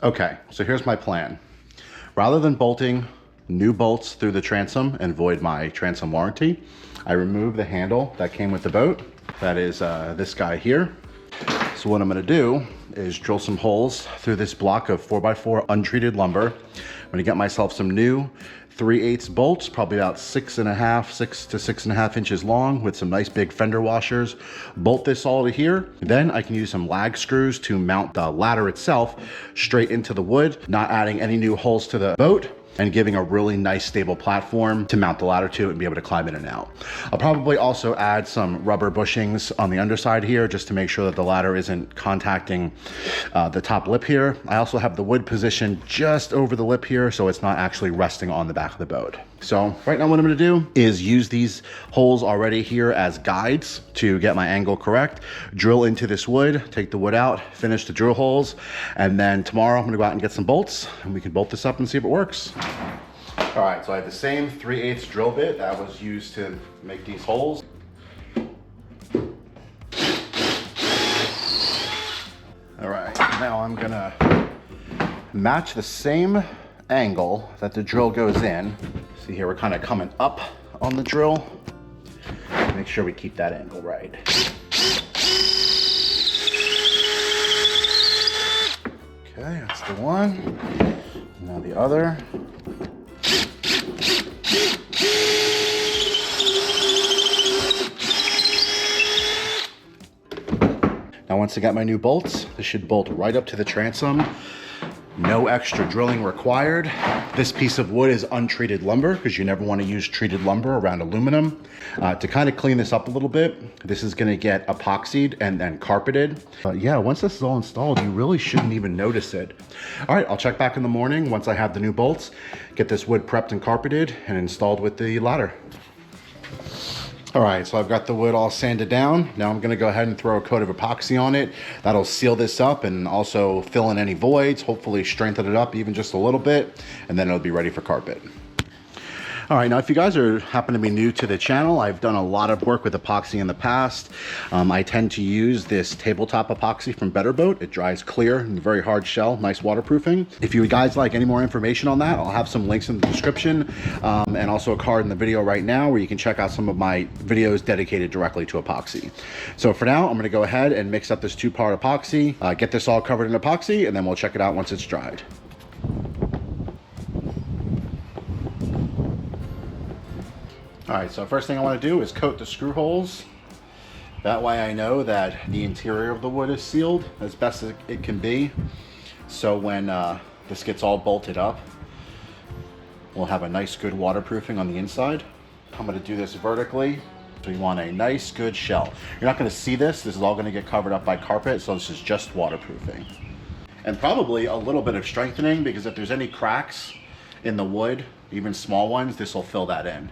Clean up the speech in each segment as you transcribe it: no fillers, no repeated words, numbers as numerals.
Okay, so here's my plan. Rather than bolting new bolts through the transom and void my transom warranty, I removed the handle that came with the boat. That is this guy here. So what I'm gonna do is drill some holes through this block of 4x4 untreated lumber. I'm gonna get myself some new 3/8 bolts, probably about 6 to 6.5 inches long, with some nice big fender washers. Bolt this all to here. Then I can use some lag screws to mount the ladder itself straight into the wood, not adding any new holes to the boat, and giving a really nice stable platform to mount the ladder to and be able to climb in and out. I'll probably also add some rubber bushings on the underside here just to make sure that the ladder isn't contacting the top lip here. I also have the wood positioned just over the lip here so it's not actually resting on the back of the boat. So right now what I'm gonna do is use these holes already here as guides to get my angle correct, drill into this wood, take the wood out, finish the drill holes, and then tomorrow I'm gonna go out and get some bolts and we can bolt this up and see if it works. All right, so I have the same 3/8 drill bit that was used to make these holes. All right, now I'm gonna match the same angle that the drill goes in. See here, we're kind of coming up on the drill. Make sure we keep that angle right. Okay, that's the one. Now the other. Now once I got my new bolts, this should bolt right up to the transom. No extra drilling required. This piece of wood is untreated lumber because you never want to use treated lumber around aluminum. To kind of clean this up a little bit, this is going to get epoxied and then carpeted. Yeah, once this is all installed, you really shouldn't even notice it. All right, I'll check back in the morning once I have the new bolts, get this wood prepped and carpeted and installed with the ladder. All right, so I've got the wood all sanded down. Now I'm gonna go ahead and throw a coat of epoxy on it. That'll seal this up and also fill in any voids, hopefully strengthen it up even just a little bit, and then it'll be ready for carpet. All right, now if you guys happen to be new to the channel, I've done a lot of work with epoxy in the past. I tend to use this tabletop epoxy from Better Boat. It dries clear and very hard shell, nice waterproofing. If you guys like any more information on that, I'll have some links in the description and also a card in the video right now where you can check out some of my videos dedicated directly to epoxy. So for now, I'm gonna go ahead and mix up this 2-part epoxy, get this all covered in epoxy, and then we'll check it out once it's dried. All right, so first thing I want to do is coat the screw holes. That way I know that the interior of the wood is sealed as best as it can be. So when this gets all bolted up, we'll have a nice good waterproofing on the inside. I'm going to do this vertically. So you want a nice good shell. You're not going to see this. This is all going to get covered up by carpet. So this is just waterproofing. And probably a little bit of strengthening because if there's any cracks in the wood, even small ones, this will fill that in.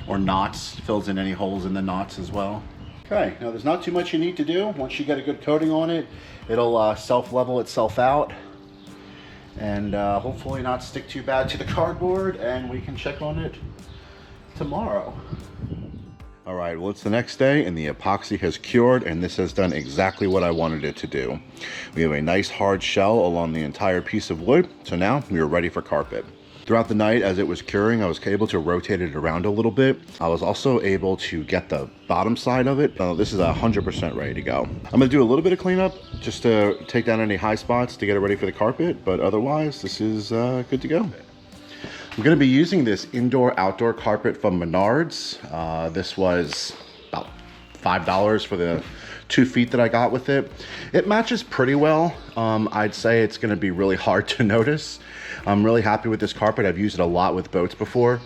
Or knots, fills in any holes in the knots as well. Okay, now there's not too much you need to do. Once you get a good coating on it, it'll self-level itself out and hopefully not stick too bad to the cardboard, and we can check on it tomorrow. All right, well, it's the next day and the epoxy has cured and this has done exactly what I wanted it to do. We have a nice hard shell along the entire piece of wood, so now we are ready for carpet. Throughout the night, as it was curing, I was able to rotate it around a little bit. I was also able to get the bottom side of it. This is 100% ready to go. I'm gonna do a little bit of cleanup just to take down any high spots to get it ready for the carpet, but otherwise, this is good to go. I'm gonna be using this indoor-outdoor carpet from Menards. This was about $5 for the 2 feet that I got with it. It matches pretty well. I'd say it's gonna be really hard to notice. I'm really happy with this carpet. I've used it a lot with boats before.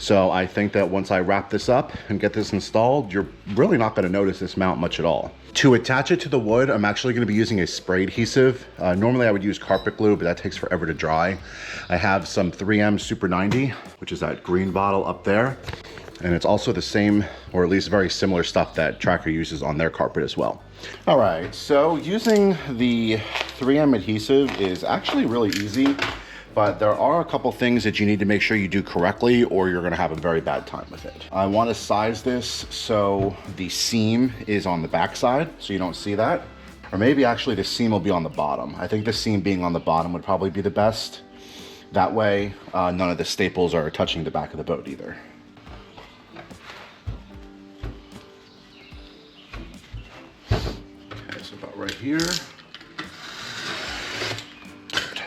So I think that once I wrap this up and get this installed, you're really not gonna notice this mount much at all. To attach it to the wood, I'm actually gonna be using a spray adhesive. Normally I would use carpet glue, but that takes forever to dry. I have some 3M Super 90, which is that green bottle up there. And it's also the same, or at least very similar stuff that Tracker uses on their carpet as well. All right, so using the 3M adhesive is actually really easy. But there are a couple things that you need to make sure you do correctly or you're gonna have a very bad time with it. I wanna size this so the seam is on the back side, so you don't see that. Or maybe actually the seam will be on the bottom. I think the seam being on the bottom would probably be the best. That way, none of the staples are touching the back of the boat either. Okay, so about right here. Good.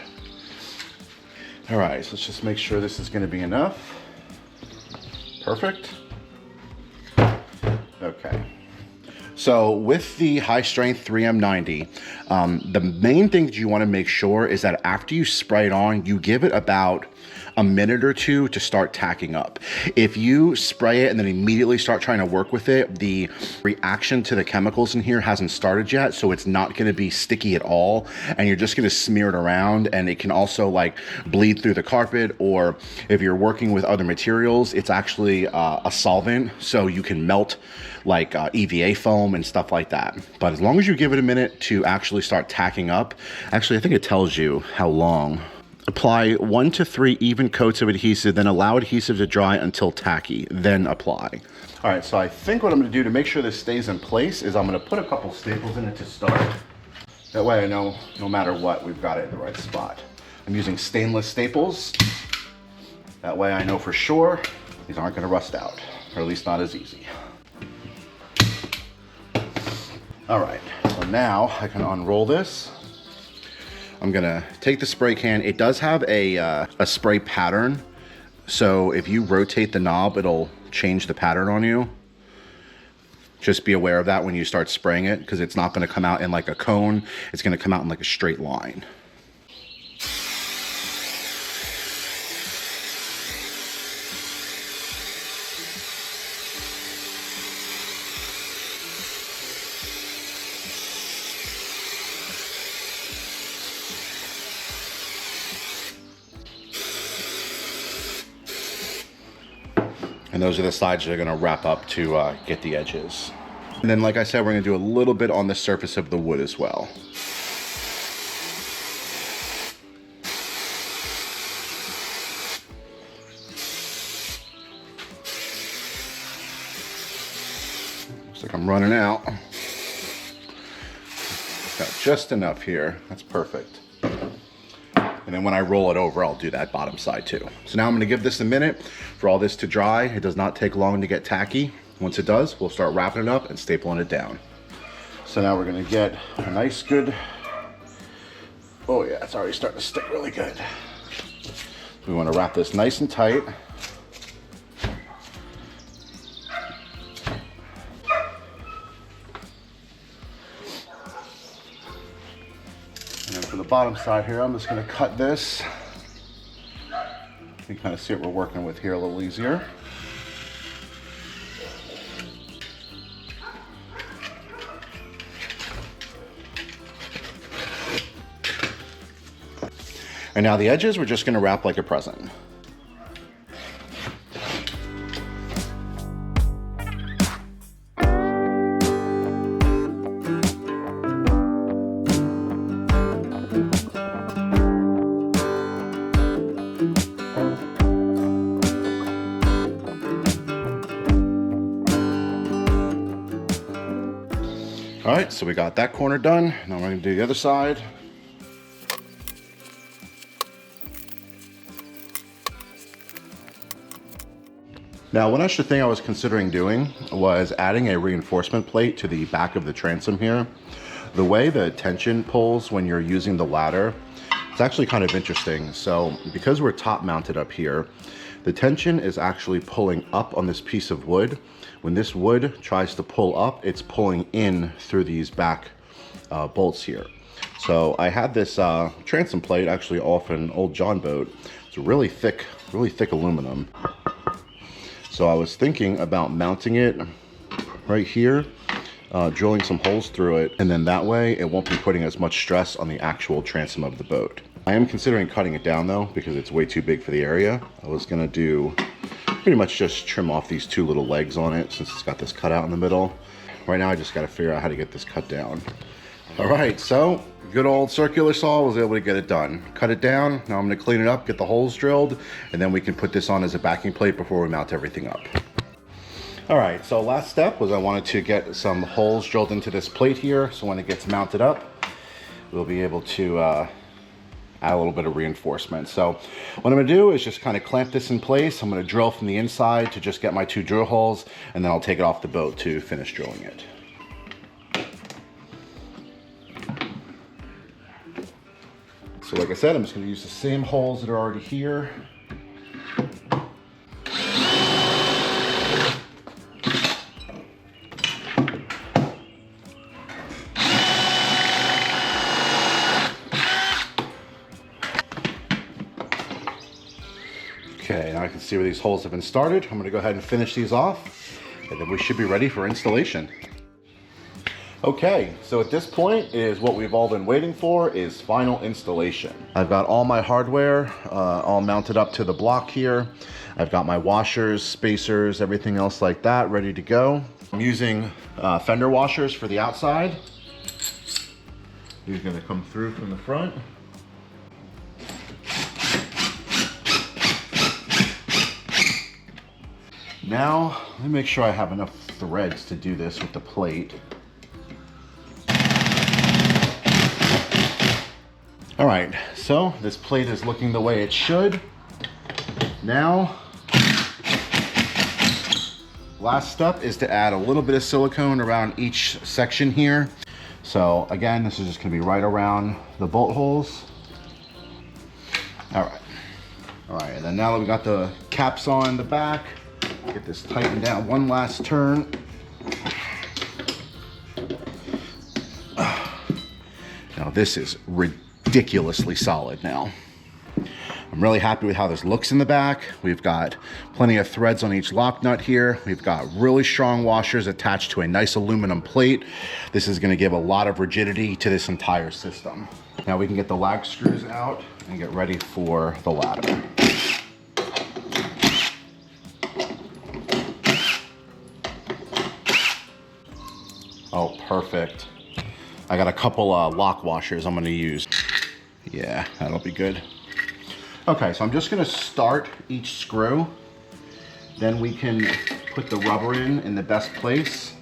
All right, so let's just make sure this is going to be enough. Perfect. Okay. So with the high strength 3M90, the main thing that you want to make sure is that after you spray it on, you give it about a minute or two to start tacking up. If you spray it and then immediately start trying to work with it, the reaction to the chemicals in here hasn't started yet, so it's not going to be sticky at all, and you're just going to smear it around, and it can also like bleed through the carpet, or if you're working with other materials, it's actually a solvent, so you can melt like EVA foam and stuff like that. But as long as you give it a minute to actually start tacking up, actually I think it tells you how long. Apply 1 to 3 even coats of adhesive, then allow adhesive to dry until tacky, then apply. All right, so I think what I'm gonna do to make sure this stays in place is I'm gonna put a couple staples in it to start. That way I know no matter what, we've got it in the right spot. I'm using stainless staples. That way I know for sure these aren't gonna rust out, or at least not as easy. All right, so now I can unroll this. I'm gonna take the spray can. It does have a spray pattern, so if you rotate the knob, it'll change the pattern on you. Just be aware of that when you start spraying it, because it's not gonna come out in like a cone, it's gonna come out in like a straight line. And those are the sides that are gonna wrap up to get the edges. And then, like I said, we're gonna do a little bit on the surface of the wood as well. Looks like I'm running out. Got just enough here, that's perfect. And then when I roll it over, I'll do that bottom side too. So now I'm gonna give this a minute for all this to dry. It does not take long to get tacky. Once it does, we'll start wrapping it up and stapling it down. So now we're gonna get a nice good, oh yeah, it's already starting to stick really good. We wanna wrap this nice and tight. And then for the bottom side here, I'm just gonna cut this. You can kind of see what we're working with here a little easier. And now the edges, we're just gonna wrap like a present. All right, so we got that corner done. Now we're gonna do the other side. Now, one extra thing I was considering doing was adding a reinforcement plate to the back of the transom here. The way the tension pulls when you're using the ladder, it's actually kind of interesting. So because we're top mounted up here, the tension is actually pulling up on this piece of wood. When this wood tries to pull up, it's pulling in through these back bolts here. So I had this transom plate actually off an old John boat. It's really thick aluminum. So I was thinking about mounting it right here, drilling some holes through it, and then that way it won't be putting as much stress on the actual transom of the boat. I am considering cutting it down though, because it's way too big for the area. I was gonna do pretty much just trim off these two little legs on it since it's got this cutout in the middle. Right now I just gotta figure out how to get this cut down. All right, so good old circular saw was able to get it done. Cut it down, now I'm gonna clean it up, get the holes drilled, and then we can put this on as a backing plate before we mount everything up. All right, so last step was I wanted to get some holes drilled into this plate here, so when it gets mounted up, we'll be able to add a little bit of reinforcement. So what I'm gonna do is just kind of clamp this in place. I'm gonna drill from the inside to just get my 2 drill holes, and then I'll take it off the boat to finish drilling it. So like I said, I'm just gonna use the same holes that are already here. Okay, now I can see where these holes have been started. I'm gonna go ahead and finish these off, and then we should be ready for installation. Okay, so at this point is what we've all been waiting for, is final installation. I've got all my hardware all mounted up to the block here. I've got my washers, spacers, everything else like that ready to go. I'm using fender washers for the outside. These are gonna come through from the front. Now, let me make sure I have enough threads to do this with the plate. All right, so this plate is looking the way it should. Now, last step is to add a little bit of silicone around each section here. So again, this is just gonna be right around the bolt holes. All right, and then now that we got the caps on the back, get this tightened down one last turn. Now this is ridiculously solid now. I'm really happy with how this looks in the back. We've got plenty of threads on each lock nut here. We've got really strong washers attached to a nice aluminum plate. This is gonna give a lot of rigidity to this entire system. Now we can get the lag screws out and get ready for the ladder. Oh, perfect. I got a couple lock washers I'm gonna use. Yeah, that'll be good. Okay, so I'm just gonna start each screw. Then we can put the rubber in the best place,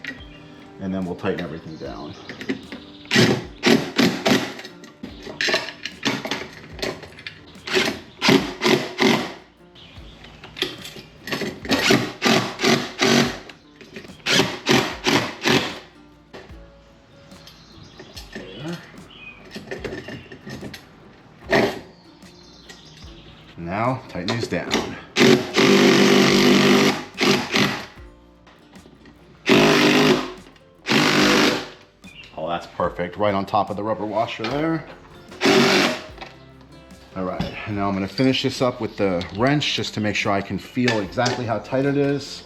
and then we'll tighten everything down. Now, tighten these down. Oh, that's perfect. Right on top of the rubber washer there. All right, and now I'm gonna finish this up with the wrench just to make sure I can feel exactly how tight it is.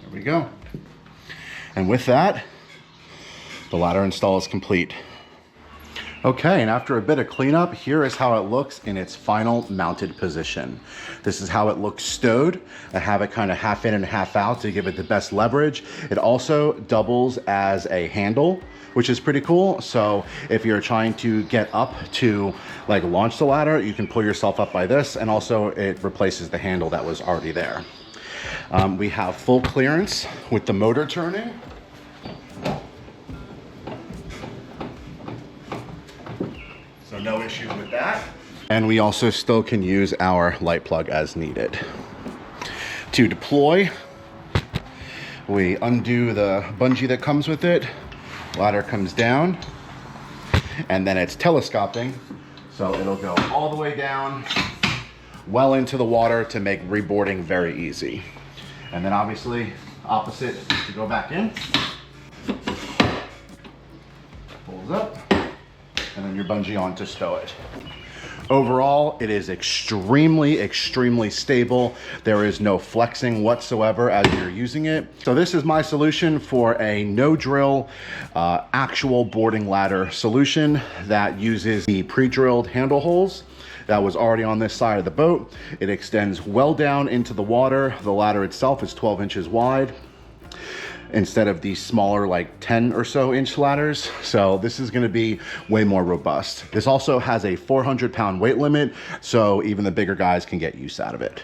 There we go. And with that, the ladder install is complete. Okay, and after a bit of cleanup, here is how it looks in its final mounted position. This is how it looks stowed. I have it kind of half in and half out to give it the best leverage. It also doubles as a handle, which is pretty cool. So if you're trying to get up to like launch the ladder, you can pull yourself up by this, and also it replaces the handle that was already there. We have full clearance with the motor turning. So no issues with that. And we also still can use our light plug as needed. To deploy, we undo the bungee that comes with it. Ladder comes down, and then it's telescoping. So it'll go all the way down, well into the water to make reboarding very easy. And then obviously opposite to go back in. Pulls up, and then your bungee on to stow it. Overall, it is extremely, extremely stable. There is no flexing whatsoever as you're using it. So this is my solution for a no drill, actual boarding ladder solution that uses the pre-drilled handle holes that was already on this side of the boat. It extends well down into the water. The ladder itself is 12 inches wide. instead of these smaller, like 10 or so inch ladders. So this is gonna be way more robust. This also has a 400-pound weight limit, so even the bigger guys can get use out of it.